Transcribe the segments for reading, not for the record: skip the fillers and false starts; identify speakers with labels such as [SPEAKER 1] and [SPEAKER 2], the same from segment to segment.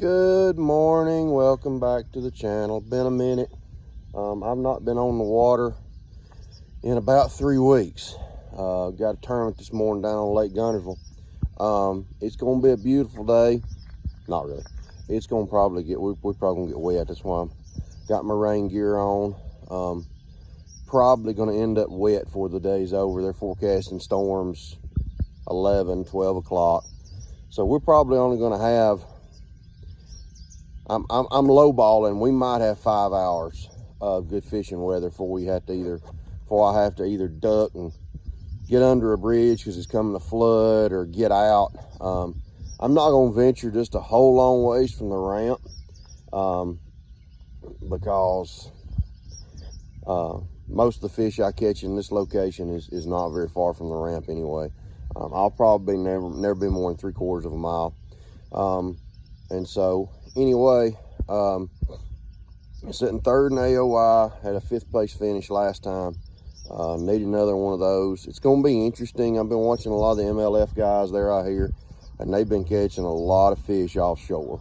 [SPEAKER 1] Good morning, welcome back to the channel. Been a minute. I've not been on the water in about 3 weeks. Got a tournament this morning down on Lake Guntersville. It's gonna be a beautiful day. Not really. It's gonna probably get, we're probably gonna get wet. That's why I got my rain gear on. Probably gonna end up wet before the day's over. They're forecasting storms 11, 12 o'clock. So we're probably only gonna have, I'm lowballing. We might have 5 hours of good fishing weather before I have to either duck and get under a bridge because it's coming to flood, or get out. I'm not gonna venture just a whole long ways from the ramp because most of the fish I catch in this location is not very far from the ramp anyway. I'll probably never be more than 3/4 of a mile. And so anyway, sitting third in AOI, had a 5th place finish last time. Need another one of those. It's going to be interesting. I've been watching a lot of the MLF guys. They're out here and they've been catching a lot of fish offshore.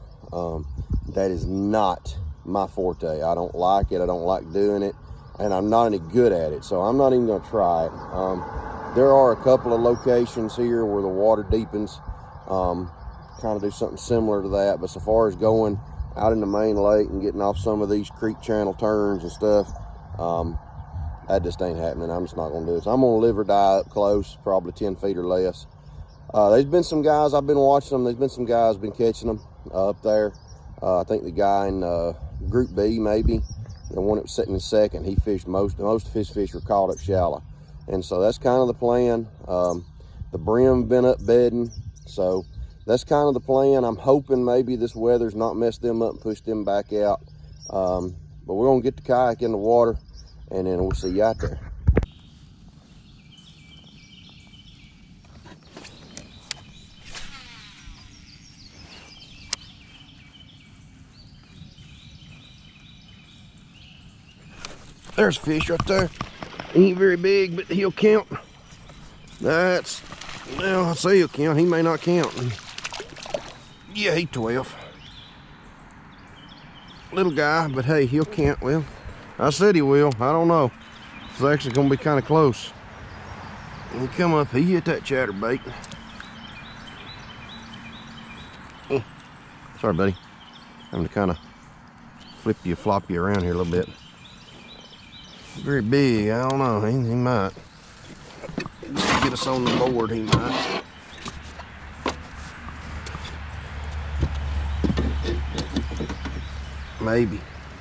[SPEAKER 1] That is not my forte. I don't like it. I don't like doing it, and I'm not any good at it, so I'm not even going to try it. There are a couple of locations here where the water deepens, kind of do something similar to that, but so far as going out in the main lake and getting off some of these creek channel turns and stuff, that just ain't happening. I'm just not gonna do it. So I'm gonna live or die up close, probably 10 feet or less. There's been some guys, I've been watching them, there's been some guys been catching them up there. I think the guy in group B, maybe the one that was sitting in second, he fished most of his fish were caught up shallow, and so that's kind of the plan. The brim been up bedding, so that's kind of the plan. I'm hoping maybe this weather's not messed them up and pushed them back out. But we're gonna get the kayak in the water, and then we'll see you out there. There's a fish right there. He ain't very big, but he'll count. That's, well, I say he'll count. He may not count. Yeah, he's 12. Little guy, but hey, he'll count. Well, I said he will. I don't know. It's actually gonna be kind of close. When he come up, he hit that chatterbait. Sorry, buddy. Having to kind of flop you around here a little bit. Very big. I don't know. He might. Just get us on the board. He might.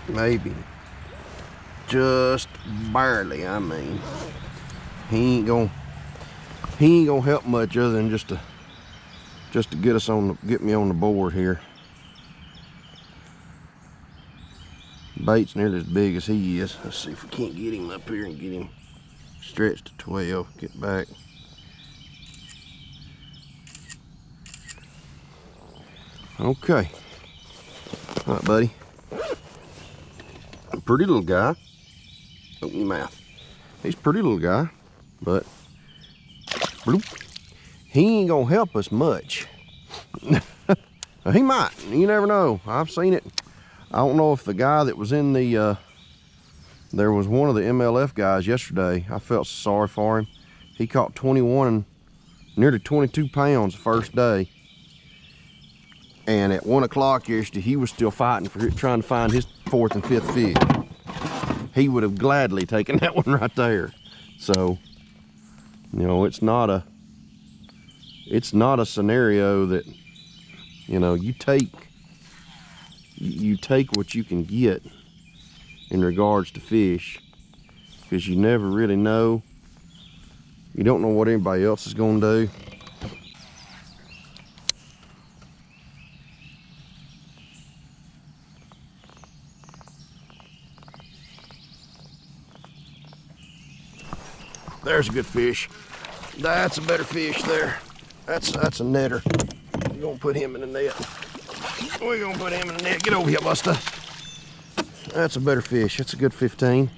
[SPEAKER 1] Maybe. Just barely. I mean, he ain't gonna help much other than just to get me on the board here. Bait's nearly as big as he is. Let's see if we can't get him up here and get him stretched to 12. Get back. Okay. All right, buddy. Pretty little guy. Open your mouth. He's a pretty little guy, but bloop, he ain't gonna help us much. He might. You never know. I've seen it. I don't know if the guy that was in the there was one of the MLF guys yesterday. I felt sorry for him. He caught 21, nearly 22 pounds the first day. And at 1 o'clock yesterday, he was still fighting for it, trying to find his 4th and 5th fish. He would have gladly taken that one right there. So, you know, it's not a scenario that, you know, you take what you can get in regards to fish, because you never really know. You don't know what anybody else is going to do. There's a good fish. That's a better fish there. That's a netter. We're gonna put him in the net. Get over here, Buster. That's a better fish. That's a good 15.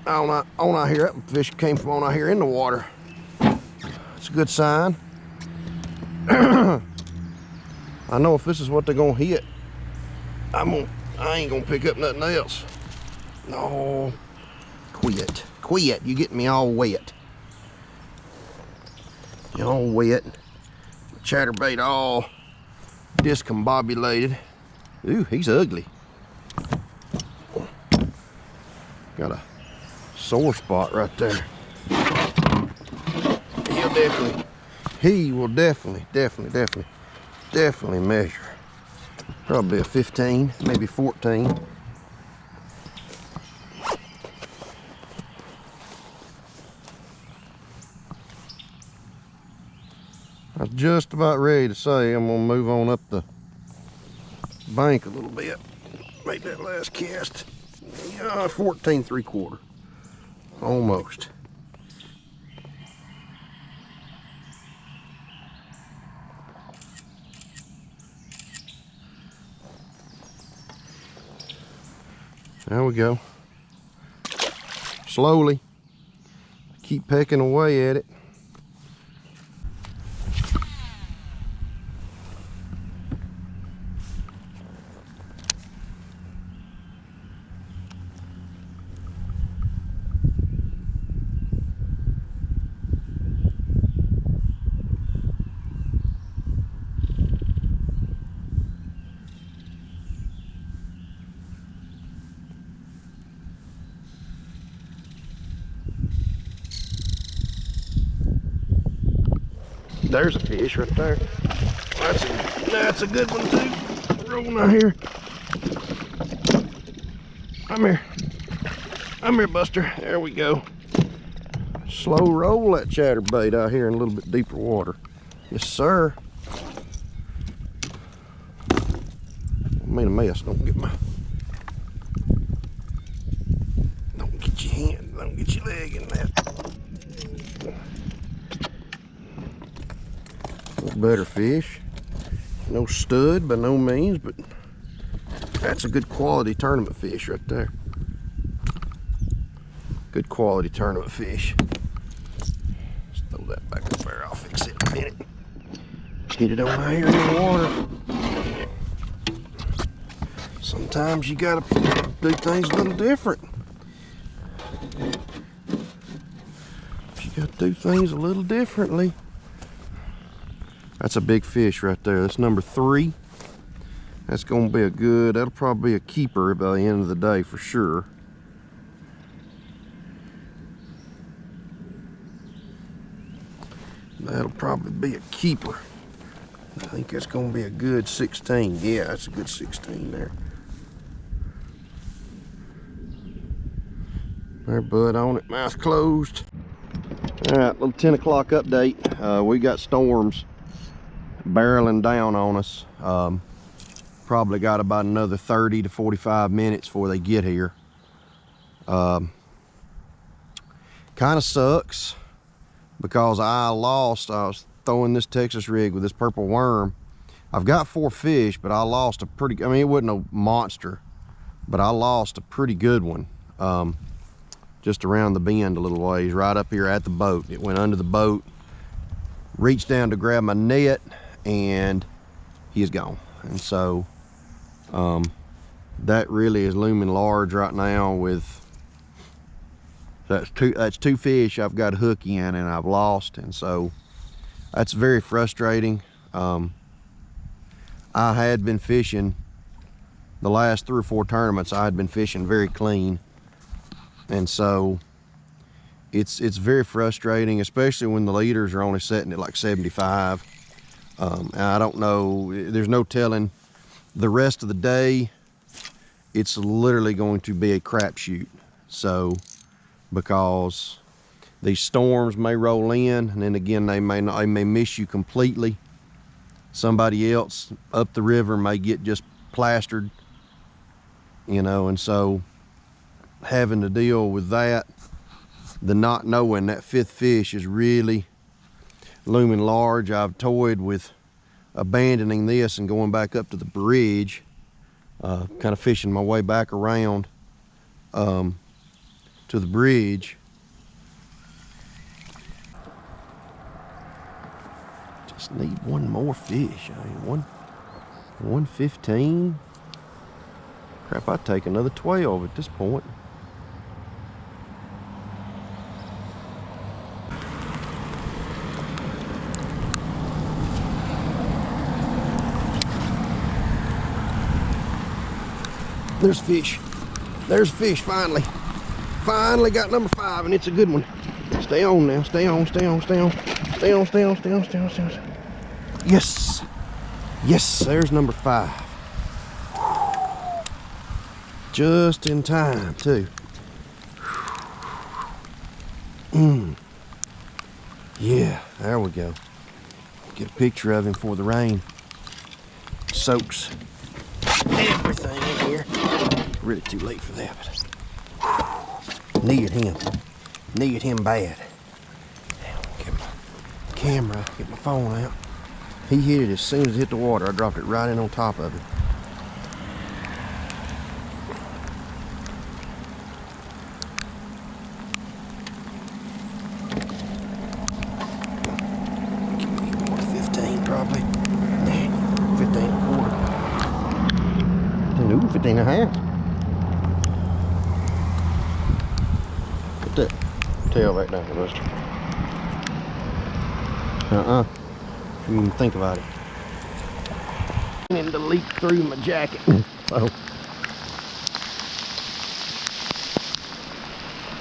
[SPEAKER 1] On out here, that fish came from on out here in the water. It's a good sign. I I know if this is what they're gonna hit, I ain't gonna pick up nothing else. No, quit. You getting me all wet. You all wet. Chatterbait all discombobulated. Ooh, he's ugly. Got a sore spot right there. He will definitely measure. Probably a 15, maybe 14. I was just about ready to say I'm gonna move on up the bank a little bit. Make that last cast. Yeah, 14 3/4. Almost. There we go. Slowly. Keep pecking away at it. There's a fish right there. That's a good one too. Rolling out here. I'm here, Buster. There we go. Slow roll that chatterbait out here in a little bit deeper water. Yes, sir. I made a mess. Don't get your hand. Don't get your leg in that. Better fish. No stud by no means, but that's a good quality tournament fish right there. Good quality tournament fish. Let's throw that back up there. I'll fix it in a minute. Get it on here in the water. Sometimes you gotta do things a little different. You gotta do things a little differently. That's a big fish right there. That's number 3. That's gonna be that'll probably be a keeper by the end of the day for sure. That'll probably be a keeper. I think that's gonna be a good 16. Yeah, that's a good 16 there. There, bud, on it, mouth closed. All right, little 10 o'clock update. We got storms barreling down on us. Probably got about another 30 to 45 minutes before they get here. Kind of sucks because I was throwing this Texas rig with this purple worm. I've got 4 fish, but I lost a pretty, I mean, it wasn't a monster, but I lost a pretty good one. Just around the bend a little ways, right up here at the boat. It went under the boat, reached down to grab my net, and he's gone. And so that really is looming large right now. With that's two fish I've got a hook in and I've lost, and so that's very frustrating. I had been fishing the last 3 or 4 tournaments. I had been fishing very clean, and so it's very frustrating, especially when the leaders are only setting at like 75. And I don't know, there's no telling the rest of the day. It's literally going to be a crapshoot. So, because these storms may roll in, and then again, they may miss you completely. Somebody else up the river may get just plastered, you know, and so having to deal with that, the not knowing that 5th fish is really looming large. I've toyed with abandoning this and going back up to the bridge, kind of fishing my way back around to the bridge. Just need one more fish. I mean, 115. Crap, I'd take another 12 at this point. There's fish. There's fish finally. Finally got number 5, and it's a good one. Stay on now. Stay on, stay on, stay on. Stay on, stay on, stay on, stay on, stay on. Yes. Yes, there's number 5. Just in time, too. Yeah, there we go. Get a picture of him before the rain soaks everything in here. Really too late for that, but needed him. Needed him bad. Get my camera, get my phone out. He hit it as soon as it hit the water. I dropped it right in on top of it. Probably 15 and a quarter. Ooh, 15 and a half. Put that tail back down, Buster. If you even think about it. And to leak through my jacket. Oh.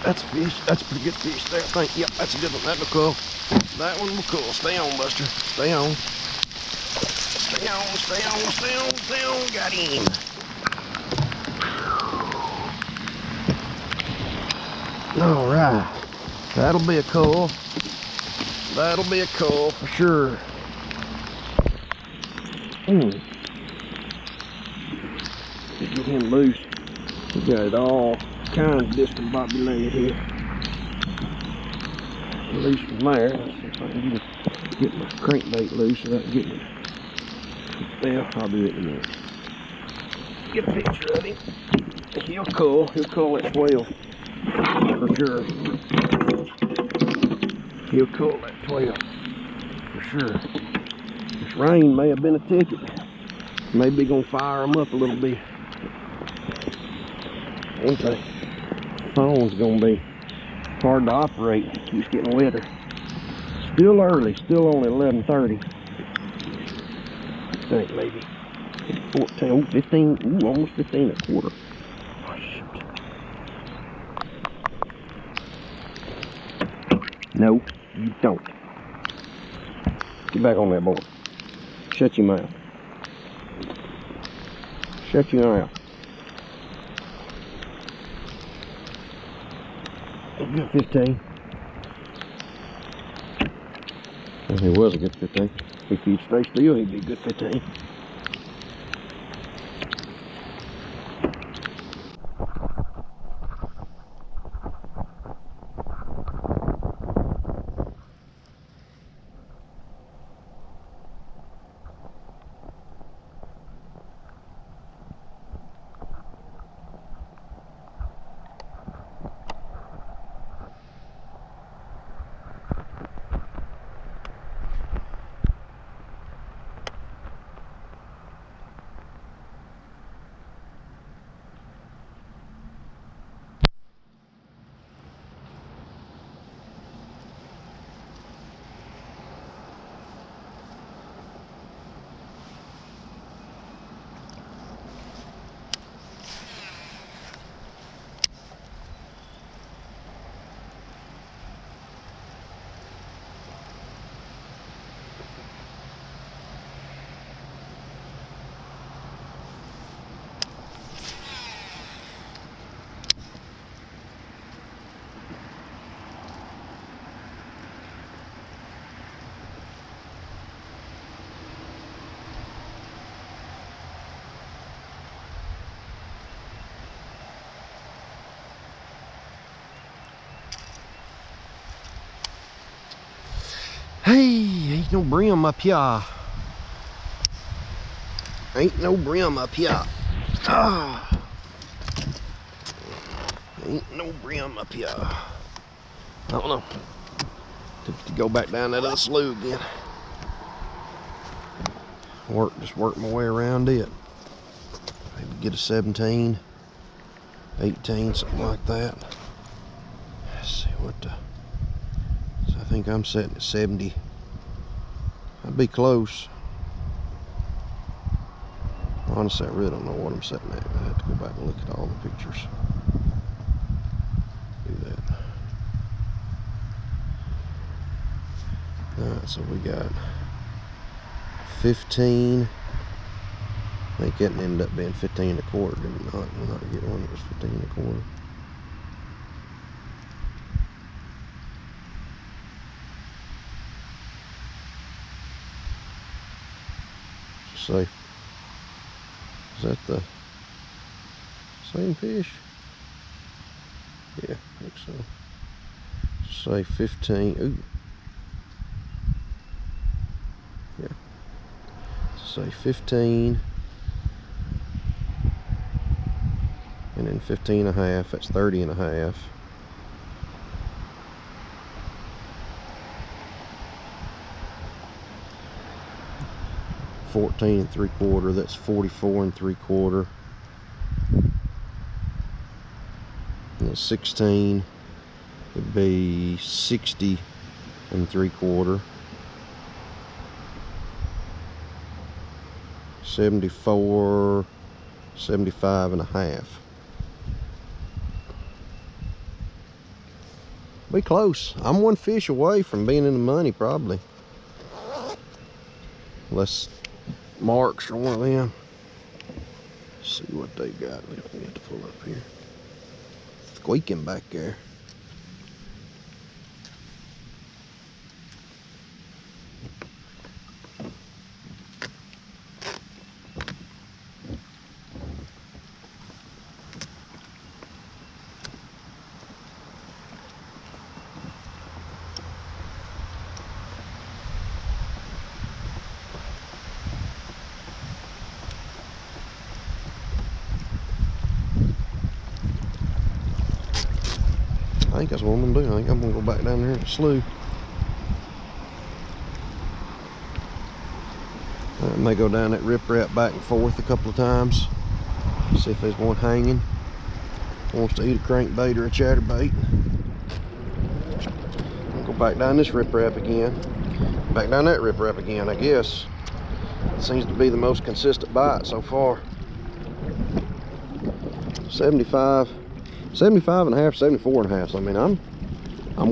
[SPEAKER 1] That's a fish. That's a pretty good fish there, I think. Yep, that's a good one. That look cool. That one will cool. Stay on, Buster. Stay on. Stay on, stay on, stay on, stay on. Got him. All right. That'll be a cool. That'll be a cool for sure. Get him loose. We got it all kinds of discombobulated here. Loose from there. Let's see if I can get my crankbait loose without getting it. Well, I'll do it in a minute. Get a picture of him. He'll cull that 12 for sure. He'll cull that 12 for sure. This rain may have been a ticket. Maybe gonna fire them up a little bit. One thing, phone's gonna be hard to operate. Keeps getting wetter. Still early, still only 11:30. I think maybe 14, 15, ooh, almost 15 and a quarter. Oh, shoot. No, you don't. Get back on that board. Shut your mouth. Shut your mouth. Good 15. If he was a good 15. If he'd stay still, he'd be a good 15. Hey, ain't no brim up here. Ain't no brim up here. Ah. Ain't no brim up here. I don't know. To go back down that other slough again. just work my way around it. Maybe get a 17, 18, something like that. Let's see what the, so I think I'm setting at 70. I'd be close. Honestly, I really don't know what I'm setting at. I have to go back and look at all the pictures. Do that. Alright, so we got 15. I think that ended up being 15 and a quarter, did it not? We'll not get one that was 15 and a quarter. Say, is that the same fish? Yeah, I think so. Say 15. Ooh. Yeah. Say 15. And then 15 and a half. That's 30 and a half. $14 and 3/4, that's 44 and 3/4. And the 16 would be 60 and 3/4. 74, 75 and a half. Be close. I'm one fish away from being in the money probably. Unless Marks or one of them. Let's see what they got. We have to pull up here. Squeaking back there. I think that's what I'm gonna do. I think I'm gonna go back down there to the slough. I may go down that riprap back and forth a couple of times. See if there's one hanging. Wants to eat a crankbait or a chatterbait. I'll go back down this riprap again. Back down that riprap again, I guess. It seems to be the most consistent bite so far. 75 and a half, 74 and a half. So I mean, I'm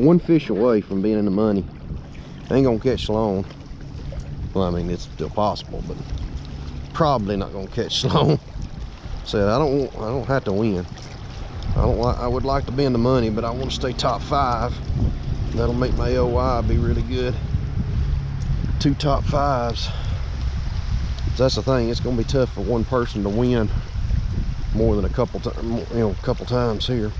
[SPEAKER 1] one fish away from being in the money. I ain't gonna catch long. Well, I mean, it's still possible, but probably not gonna catch long. Said I don't have to win. I would like to be in the money, but I want to stay top 5. That'll make my OI be really good. 2 top 5s. So that's the thing. It's gonna be tough for one person to win more than a couple times here.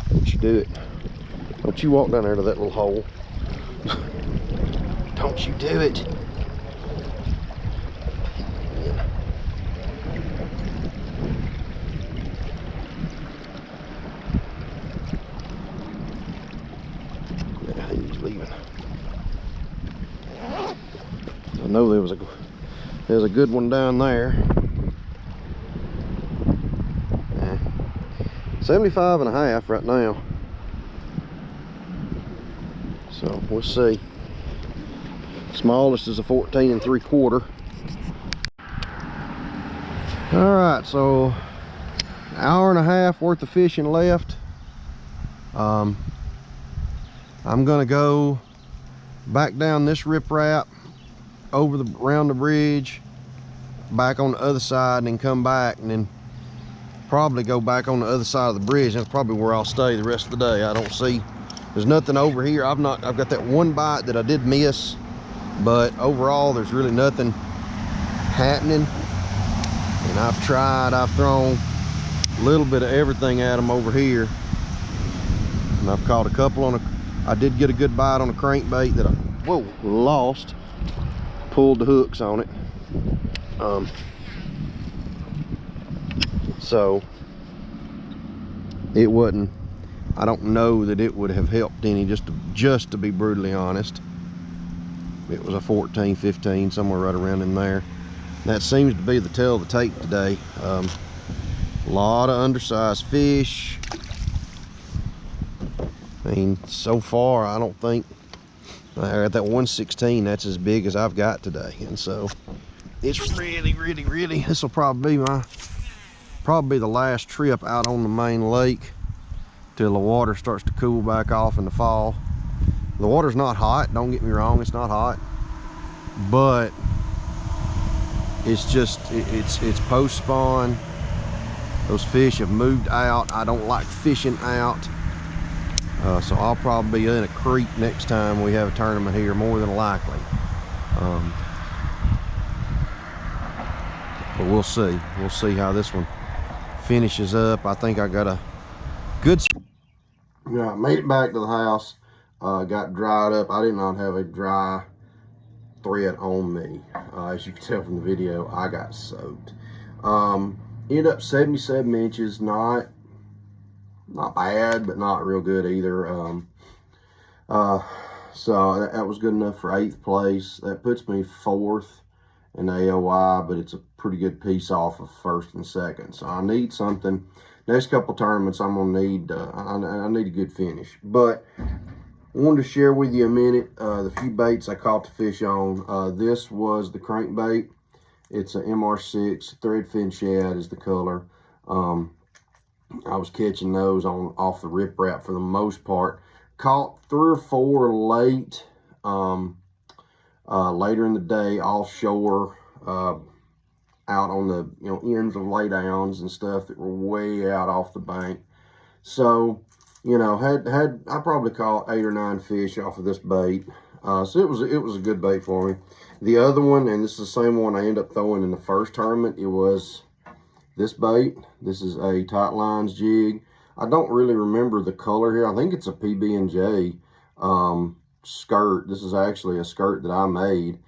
[SPEAKER 1] Don't you do it. Don't you walk down there to that little hole. Don't you do it. Yeah, he's leaving. I know there's a good one down there. 75 and a half right now. So we'll see. Smallest is a 14 and 3/4. All right, so an hour and a half worth of fishing left. I'm gonna go back down this riprap over around the bridge, back on the other side, and then come back, and then probably go back on the other side of the bridge. That's probably where I'll stay the rest of the day. I don't see, there's nothing over here. I've got that one bite that I did miss, but overall there's really nothing happening. And I've thrown a little bit of everything at them over here, and I've caught a couple I did get a good bite on a crankbait that I lost, pulled the hooks on it. So it wasn't, I don't know that it would have helped any, just to be brutally honest. It was a 14, 15, somewhere right around in there. That seems to be the tale of the tape today. A lot of undersized fish. I mean, so far, I don't think, I got that 116, that's as big as I've got today. And so it's really, this will probably be the last trip out on the main lake till the water starts to cool back off in the fall. The water's not hot, don't get me wrong, it's not hot, but it's just, it's post-spawn. Those fish have moved out. I don't like fishing out. So I'll probably be in a creek next time we have a tournament here, more than likely. But we'll see. We'll see how this one finishes up. I think I got a good... Yeah, I made it back to the house. Got dried up. I did not have a dry thread on me. As you can tell from the video, I got soaked. Ended up 77 inches. Not bad, but not real good either. So that was good enough for 8th place. That puts me 4th in AOI, but it's a pretty good piece off of 1st and 2nd. So I need something. Next couple tournaments, I'm gonna need. I need a good finish. But I wanted to share with you a minute the few baits I caught the fish on. This was the crankbait. It's an MR6. Threadfin shad is the color. I was catching those off the riprap for the most part. Caught 3 or 4 late, later in the day, offshore, out on the ends of laydowns and stuff that were way out off the bank. So I probably caught 8 or 9 fish off of this bait. So it was a good bait for me. The other one, and this is the same one I ended up throwing in the first tournament, it was this bait. This is a tight lines jig. I don't really remember the color here. I think it's a PB&J skirt. This is actually a skirt that I made.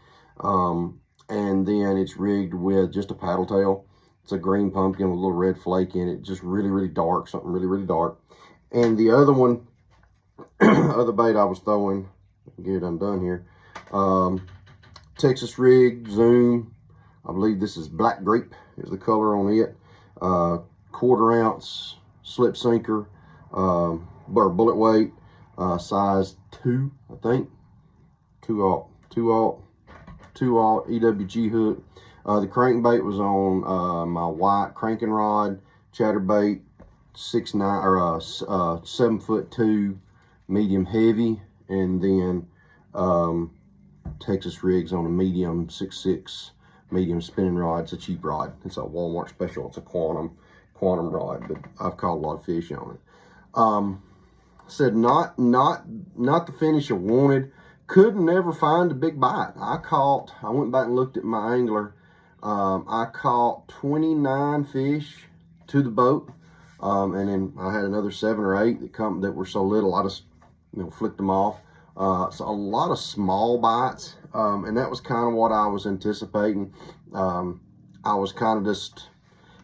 [SPEAKER 1] And then it's rigged with just a paddle tail. It's a green pumpkin with a little red flake in it. Just really dark, something really dark. And the other one, other bait I was throwing, get it undone here. Texas rig, Zoom. I believe this is Black Grape is the color on it. 1/4 ounce slip sinker, or bullet weight, size 2, I think. 2/0 EWG hook. The crankbait was on my white cranking rod, chatterbait, 6'9" or 7'2", medium heavy, and then Texas rigs on a medium 6'6" medium spinning rod. It's a cheap rod. It's a Walmart special. It's a quantum rod, but I've caught a lot of fish on it. Said not the finish I wanted. Could never find a big bite. I went back and looked at my angler. I caught 29 fish to the boat, and then I had another 7 or 8 that were so little I just flicked them off. So a lot of small bites, and that was kind of what I was anticipating. I was kind of just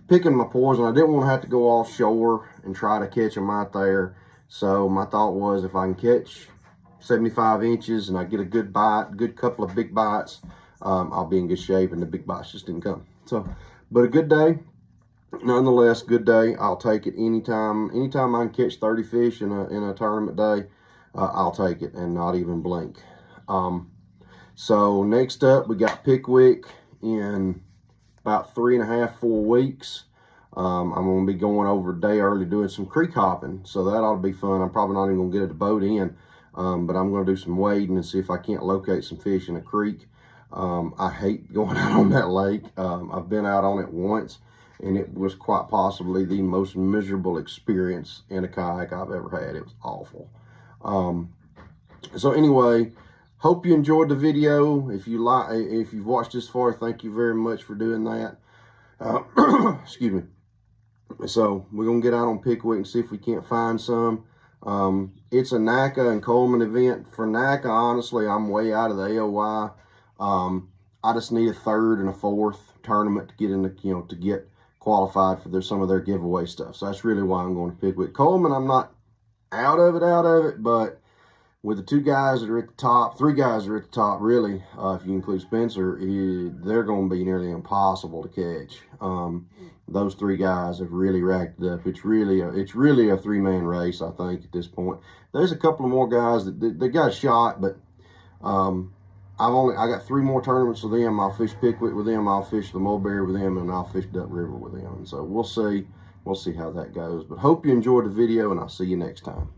[SPEAKER 1] picking my poison. I didn't want to have to go offshore and try to catch them out there. So my thought was, if I can catch 75 inches and I get a good bite, good couple of big bites, I'll be in good shape, and the big bites just didn't come. So, but a good day, nonetheless, good day. I'll take it anytime I can catch 30 fish in a tournament day. I'll take it and not even blink. So next up, we got Pickwick in about 3.5, 4 weeks. I'm going to be going over a day early doing some creek hopping, so that ought to be fun. I'm probably not even going to get the boat in, but I'm going to do some wading and see if I can't locate some fish in a creek. I hate going out on that lake. I've been out on it once, and it was quite possibly the most miserable experience in a kayak I've ever had. It was awful. So anyway, hope you enjoyed the video. If you've watched this far, thank you very much for doing that. Excuse me. So we're gonna get out on Pickwick and see if we can't find some. It's a NACA and Coleman event. For NACA, honestly, I'm way out of the AOY. I just need a 3rd and a 4th tournament to get in the, to get qualified for some of their giveaway stuff. So that's really why I'm going to Pickwick. Coleman, I'm not out of it, but with the two guys that are at the top, three guys that are at the top, really, if you include Spencer, they're going to be nearly impossible to catch. Those three guys have really racked it up. It's really a three-man race, I think, at this point. There's a couple of more guys that they got a shot, but I got 3 more tournaments with them. I'll fish Pickwick with them, I'll fish the Mulberry with them, and I'll fish Duck River with them. And so we'll see how that goes. But hope you enjoyed the video, and I'll see you next time.